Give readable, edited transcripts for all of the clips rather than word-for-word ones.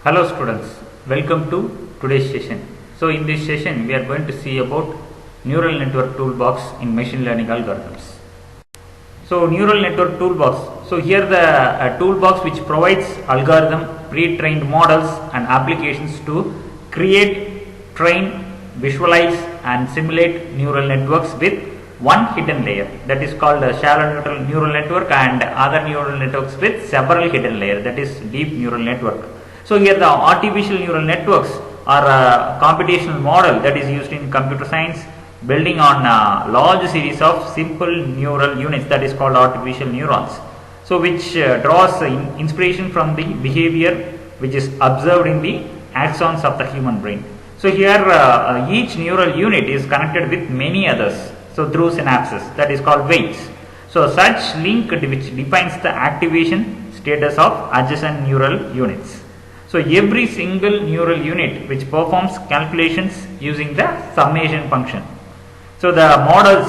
Hello students, welcome to today's session. So in this session we are going to see about neural network toolbox in machine learning algorithms. So neural network toolbox. So here the toolbox which provides algorithm, pre-trained models and applications to create, train, visualize and simulate neural networks with one hidden layer, that is called a shallow neural network, and other neural networks with several hidden layers, that is deep neural network. So here the artificial neural networks are a computational model that is used in computer science, building on a large series of simple neural units, that is called artificial neurons. So which draws inspiration from the behavior which is observed in the axons of the human brain. So here each neural unit is connected with many others, so through synapses, that is called weights. So such link which defines the activation status of adjacent neural units. So every single neural unit which performs calculations using the summation function. So the models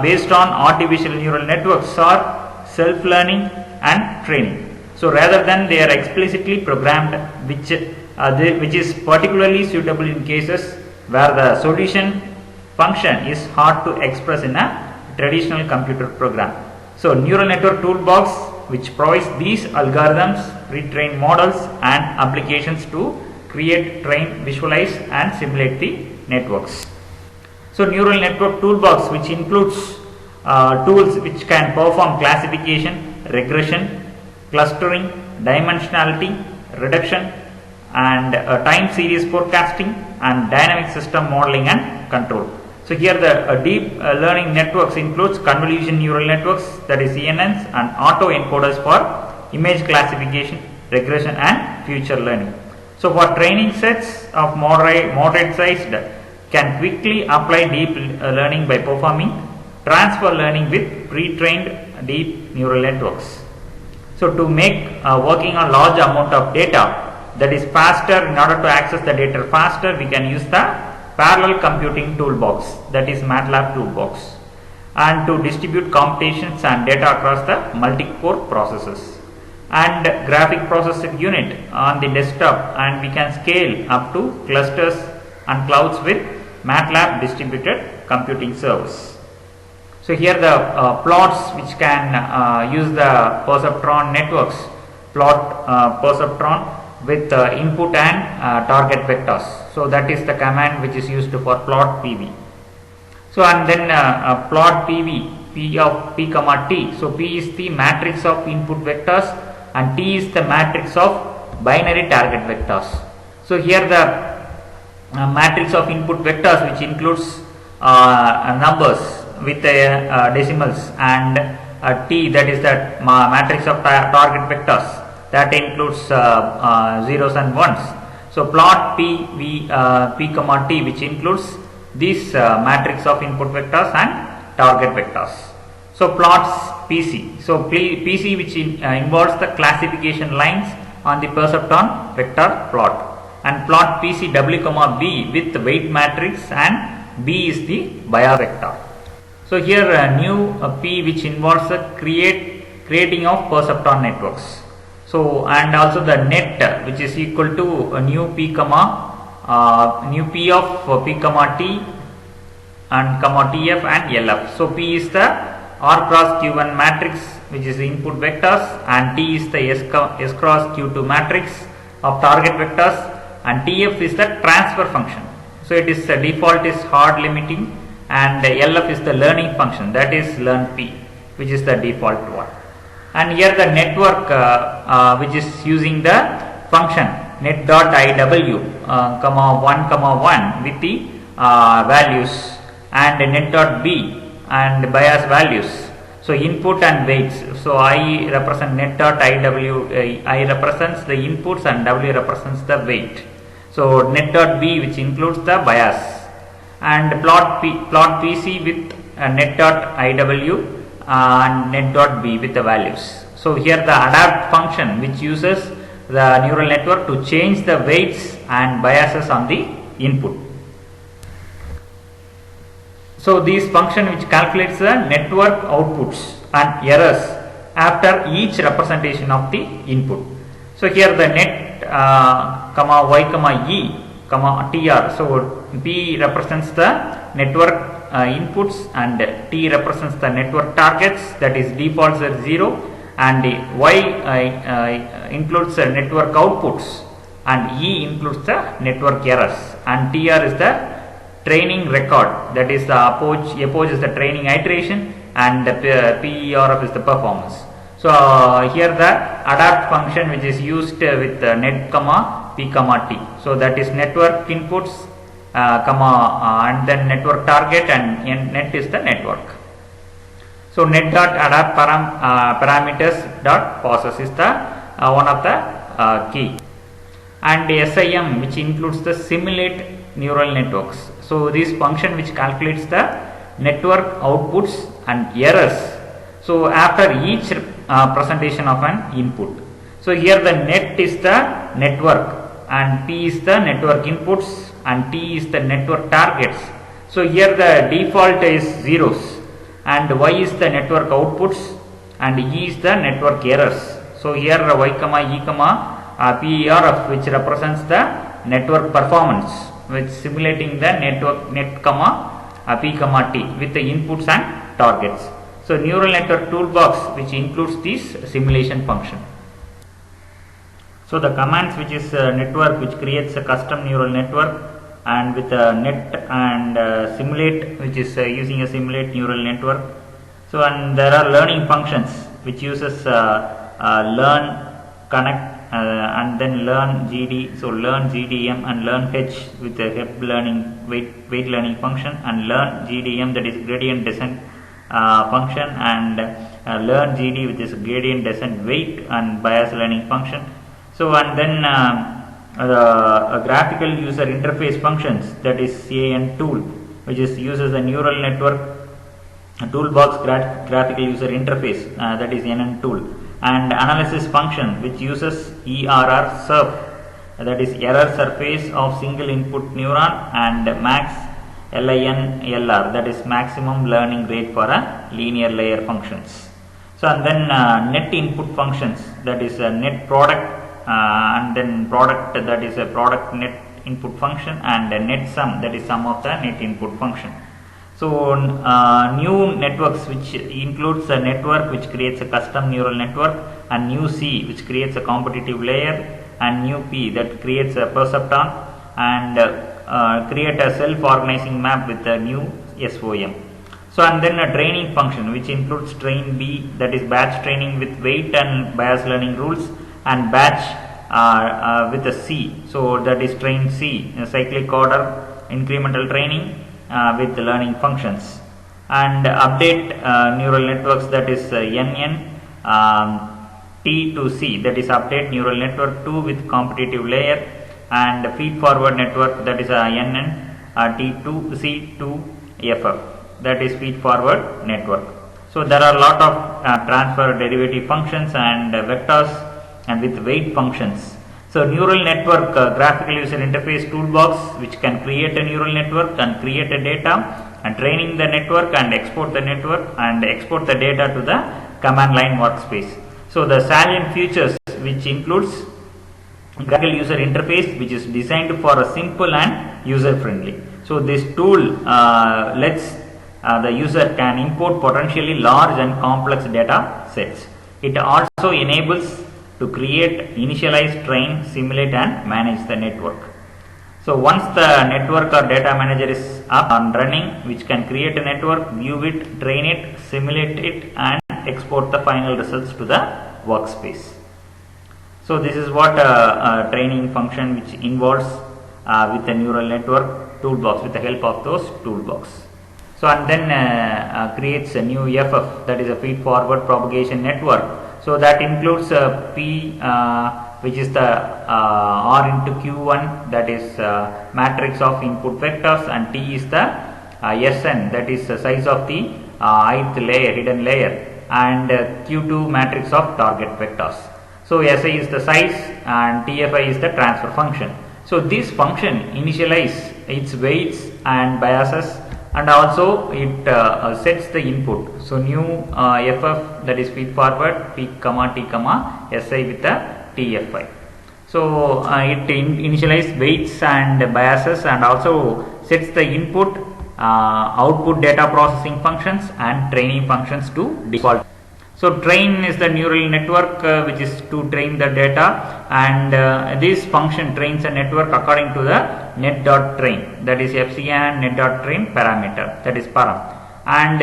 based on artificial neural networks are self-learning and training. So rather than they are explicitly programmed, which is particularly suitable in cases where the solution function is hard to express in a traditional computer program. So neural network toolbox which provides these algorithms, pre-trained models and applications to create, train, visualize and simulate the networks. So neural network toolbox which includes tools which can perform classification, regression, clustering, dimensionality, reduction and time series forecasting and dynamic system modeling and control. So here the deep learning networks includes convolution neural networks, that is CNNs, and autoencoders for image classification, regression and future learning. So for training sets of moderate sized can quickly apply deep learning by performing transfer learning with pre-trained deep neural networks. So to make working on large amount of data that is faster, in order to access the data faster, we can use the parallel computing toolbox, that is MATLAB toolbox, and to distribute computations and data across the multi-core processors, and graphic processor unit on the desktop, and we can scale up to clusters and clouds with MATLAB distributed computing servers. So here the plots which can use the perceptron networks, plot perceptron with input and target vectors. So that is the command which is used for plot PV. So and then plot PV, P of P comma T. So P is the matrix of input vectors and T is the matrix of binary target vectors. So here the matrix of input vectors which includes numbers with decimals, and T, that is the matrix of target vectors, that includes zeros and ones. So plot P comma T which includes this matrix of input vectors and target vectors. So plots PC. So PC which involves the classification lines on the perceptron vector plot, and plot PC W comma B with the weight matrix, and B is the bias vector. So here new P which involves the creating of perceptron networks. So and also the net which is equal to new P comma new P of P comma T and comma TF and LF. So P is the R cross Q1 matrix which is input vectors, and T is the S cross Q2 matrix of target vectors, and TF is the transfer function. So it is default is hard limiting, and LF is the learning function, that is learn P, which is the default one. And here the network which is using the function net.iw comma 1 comma 1 with the values, and net.b and bias values. So input and weights. So I represent net.iw, I represents the inputs and w represents the weight. So net.b which includes the bias, and plot PC with net.iw and net.b with the values. So here the adapt function which uses the neural network to change the weights and biases on the input. So this function which calculates the network outputs and errors after each representation of the input. So here the net comma y comma e comma tr. So p represents the network inputs and t represents the network targets, that is defaults are 0, and y includes the network outputs and e includes the network errors, and tr is the training record, that is the approach is the training iteration, and the perf is the performance. So here the adapt function which is used with net comma p comma t. So that is network inputs and then network target, and net is the network. So net dot adapt parameters dot process is the one of the key, and SIM which includes the simulate neural networks. So this function which calculates the network outputs and errors, so after each presentation of an input. So here the net is the network, and p is the network inputs, and t is the network targets. So here the default is zeros, and y is the network outputs, and e is the network errors. So here y comma e comma perf which represents the network performance, which simulating the network net comma p comma t with the inputs and targets. So neural network toolbox which includes this simulation function. So the commands which is network which creates a custom neural network, and with net and simulate which is using a simulate neural network. So and there are learning functions which uses learn, connect, and then learn GD. So learn GDM and learn H with the HEP learning weight learning function, and learn GDM, that is gradient descent function, and learn GD which is gradient descent weight and bias learning function. So and then graphical user interface functions, that is CAN tool, which is uses a neural network toolbox graphical user interface, that is NN tool, and analysis function which uses ERR surf, that is error surface of single input neuron, and max LINLR, that is maximum learning rate for a linear layer functions. So and then net input functions, that is a net product, and then product, that is a product net input function, and a net sum, that is sum of the net input function. So new networks which includes a network which creates a custom neural network, and new C which creates a competitive layer, and new P that creates a perceptron, and create a self-organizing map with a new SOM. So and then a training function which includes train B, that is batch training with weight and bias learning rules, and batch with a C, so that is train C, cyclic order incremental training with the learning functions, and update neural networks, that is NN T to C, that is update neural network 2 with competitive layer, and feed forward network, that is NN T to C to FF, that is feed forward network. So there are a lot of transfer derivative functions and vectors and with weight functions. So neural network graphical user interface toolbox which can create a neural network and create a data, and training the network and export the network and export the data to the command line workspace. So the salient features which includes graphical user interface which is designed for a simple and user friendly. So this tool lets the user can import potentially large and complex data sets. It also enables to create, initialize, train, simulate and manage the network. So once the network or data manager is up and running, which can create a network, view it, train it, simulate it and export the final results to the workspace. So this is what a training function which involves with the neural network toolbox with the help of those toolbox. So and then creates a new FF, that is a feed forward propagation network. So that includes P which is the R into Q1, that is matrix of input vectors, and T is the SN, that is the size of the ith layer, hidden layer, and Q2 matrix of target vectors. So SI is the size and TFI is the transfer function. So this function initialize its weights and biases, and also it sets the input. So new FF, that is feed forward P comma T comma SI with the TFI. So it initializes weights and biases and also sets the input, output data processing functions and training functions to default. So train is the neural network which is to train the data, and this function trains a network according to the net.train, that is FCN net.train parameter, that is param. And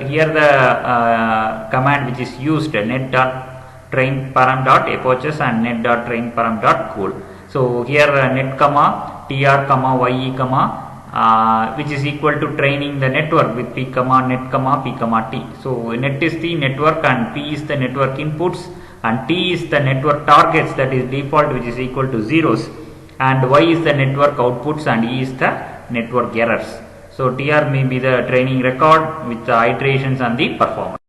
here the command which is used, net.train param.approaches and net.train param.cool. So here net comma tr comma ye comma which is equal to training the network with p comma net comma p comma t. So net is the network and p is the network inputs and t is the network targets, that is default, which is equal to zeros, and y is the network outputs and e is the network errors. So tr may be the training record with the iterations and the performance.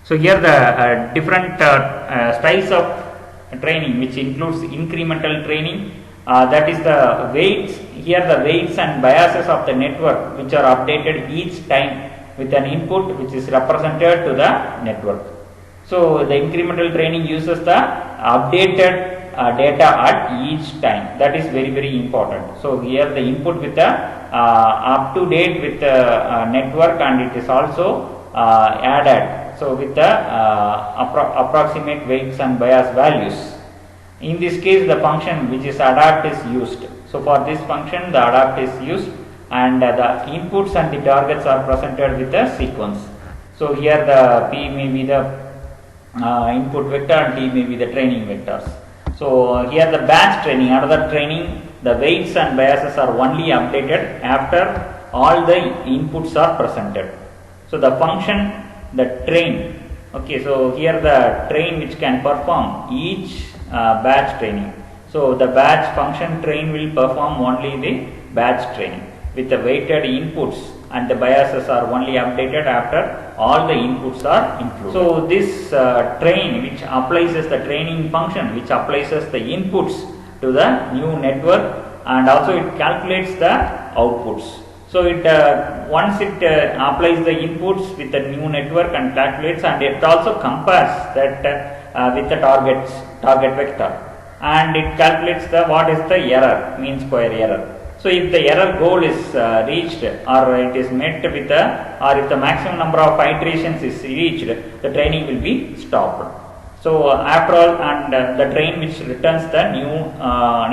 So here the different styles of training, which includes incremental training, that is the weights. Here the weights and biases of the network which are updated each time with an input which is represented to the network. So the incremental training uses the updated data at each time. That is very, very important. So here the input with the up to date with the network, and it is also added, so with the approximate weights and bias values. In this case the function which is adapt is used. So for this function the adapt is used, and the inputs and the targets are presented with a sequence. So here the p may be the input vector and t may be the training vectors. So here the batch training, another training, the weights and biases are only updated after all the inputs are presented. So the function, the train, okay, so here the train which can perform each batch training. So the batch function train will perform only the batch training with the weighted inputs, and the biases are only updated after all the inputs are included. So this train which applies the training function which applies the inputs to the new network, and also it calculates the outputs. So it once it applies the inputs with the new network and calculates, and it also compares that with the target vector, and it calculates the what is the error, mean square error. So if the error goal is reached, or it is met with the, or if the maximum number of iterations is reached, the training will be stopped. So after all, and the train which returns the new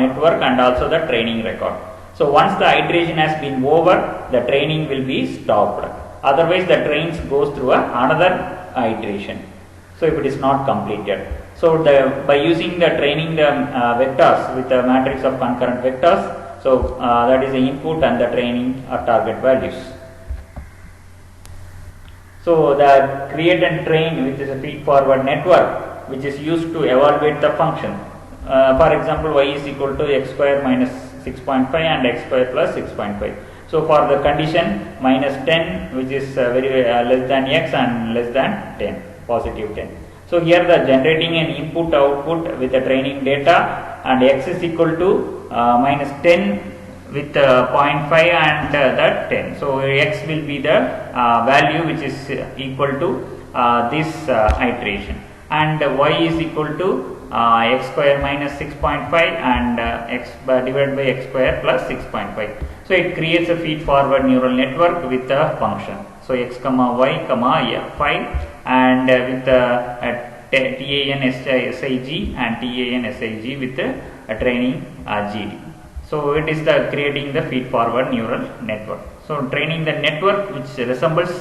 network and also the training record. So once the iteration has been over, the training will be stopped. Otherwise the trains goes through another iteration. So if it is not completed. So by using the training the vectors with the matrix of concurrent vectors, so that is the input and the training or target values. So the create and train, which is a feed forward network which is used to evaluate the function. For example, y is equal to x square minus 6.5 and x square plus 6.5. So for the condition minus 10, which is very less than x and less than 10, positive 10. So here the generating an input output with the training data, and x is equal to minus 10 with 0.5 and that 10. So x will be the value which is equal to this iteration, and y is equal to x square minus 6.5 and x divided by x square plus 6.5. So it creates a feed forward neural network with a function. So x comma y comma 5 and with TAN SIG and TAN SIG with a training GD. So it is the creating the feed forward neural network. So training the network which resembles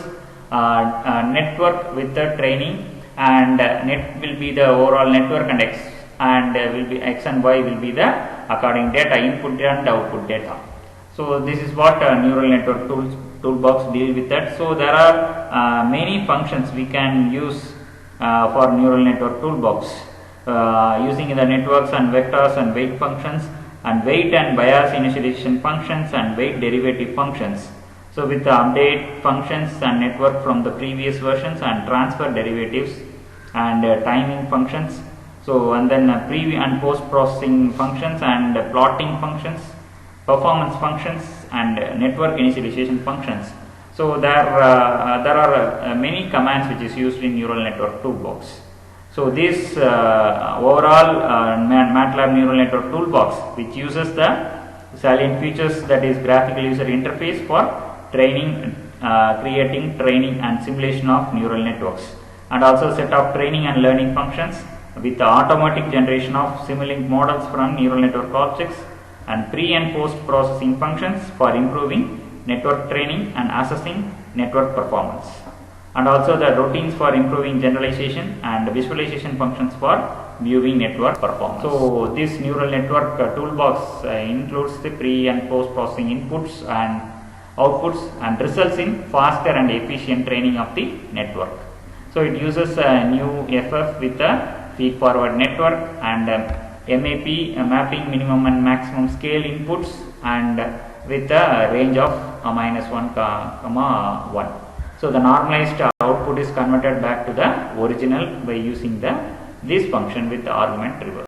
network with the training, and net will be the overall network, and x and will be x and y will be the according data input and output data. So this is what neural network toolbox deal with that. So there are many functions we can use for neural network toolbox using the networks and vectors and weight functions and weight and bias initialization functions and weight derivative functions. So with the update functions and network from the previous versions and transfer derivatives and timing functions. So and then preview and post processing functions and plotting functions, performance functions and network initialization functions. So there are many commands which is used in neural network toolbox. So this overall MATLAB neural network toolbox, which uses the salient features, that is graphical user interface for training, creating, training and simulation of neural networks, and also set of training and learning functions with the automatic generation of Simulink models from neural network objects, and pre and post processing functions for improving network training and assessing network performance, and also the routines for improving generalization and visualization functions for viewing network performance. So this neural network toolbox includes the pre and post processing inputs and outputs and results in faster and efficient training of the network. So it uses a new FF with a feed forward network and MAP, mapping minimum and maximum scale inputs, and with a range of -1, 1. So the normalized output is converted back to the original by using this function with the argument reverse.